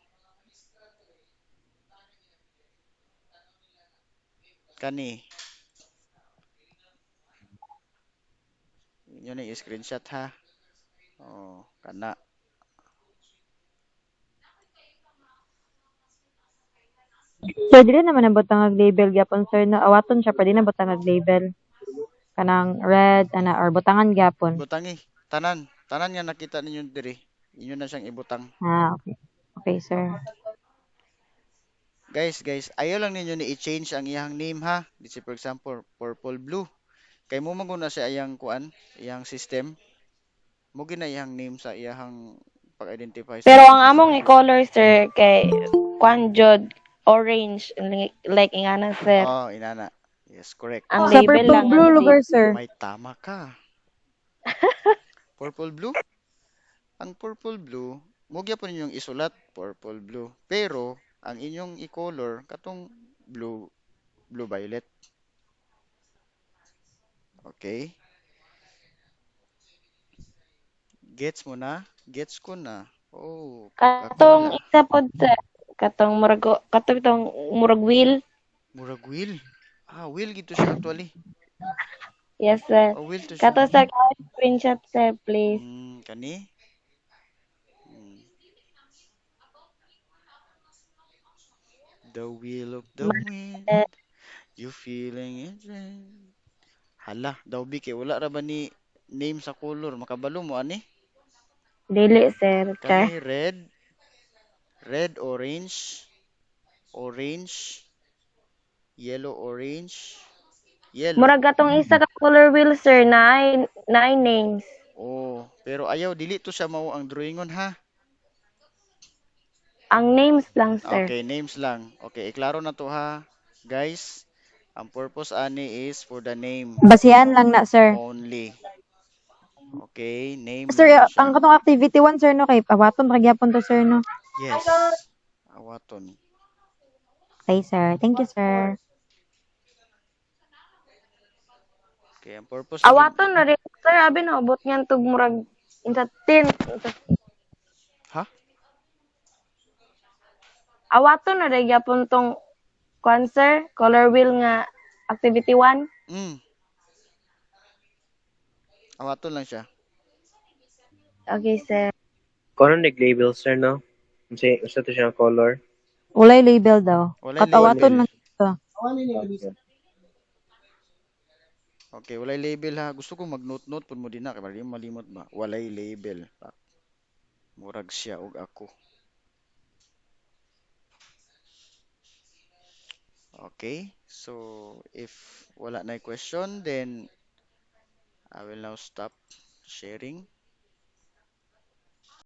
Kani. Inyo na i-screenshot ha. Oh, kana. Sir, dili naman nabot ang label gyapon sir no. Awaton siya pa di na butang label. Kanang red ana or butangan gyapon. Butangi. Tanan. Tanan nga nakita ninyo diri. Inyo na siyang ibutang. Okay. Okay, sir. Guys, ayaw lang ninyo ni i-change ang iyang name ha. This for example, purple blue. Kay mo maguna sa iyang kuan, iyang system. Mo gina iyang name sa iyang pag-identify Pero sa ang among i-color sir kay kwan jud orange like ingana sir. Oh, inana. Yes, correct. Ang Sa label purple lang blue ang lugar sir. May tama ka. Purple blue? Ang purple blue, mo gyapon ninyong isulat purple blue. Pero ang inyong i-color katong blue violet. Okay? Gets mo na? Gets ko na. Oh, katong Coca-Cola. isa pod sir. Katong murag wheel. Murag wheel. Wheel gito siya actually. Yes sir. Wheel to siya. Kato sir screenshot sir please. Kani? Hmm. The wheel of the wind. You feeling it? Hala, daw kay wala ra ba ni name sa color? Makabalo mo ani? Dili sir. Char. Kani red, orange, yellow, orange, yellow. Murag katong isa ka color wheel sir na names. Oh, pero ayaw dili to siya mao ang drawingon ha. Ang names lang sir. Okay, names lang. Okay, iklaro na to ha. Guys, ang purpose ani is for the name Basihan lang na sir. only. Okay, name Sir, lang siya. ang katong activity 1 sir no kay awaton ra gyapon to sir no. Yes. Awaton. Okay sir. Thank you sir. Okay, ang purpose lagi- Awaton na rin sir abi na ubot niyan tug murag insa 10. Ha? Awaton na rin gyapon tong kwan sir, color wheel nga activity 1. Awaton lang siya. Okay sir. Kung ano nag-label, sir, no? Kasi usa to siya color. Walay label daw. Walay At awaton label. lang to. Okay, walay label ha. Gusto ko mag-note-note pud mo din na kay para di mo malimot ba. Walay label. Murag siya ug ako. Okay, so if wala na question, then I will now stop sharing.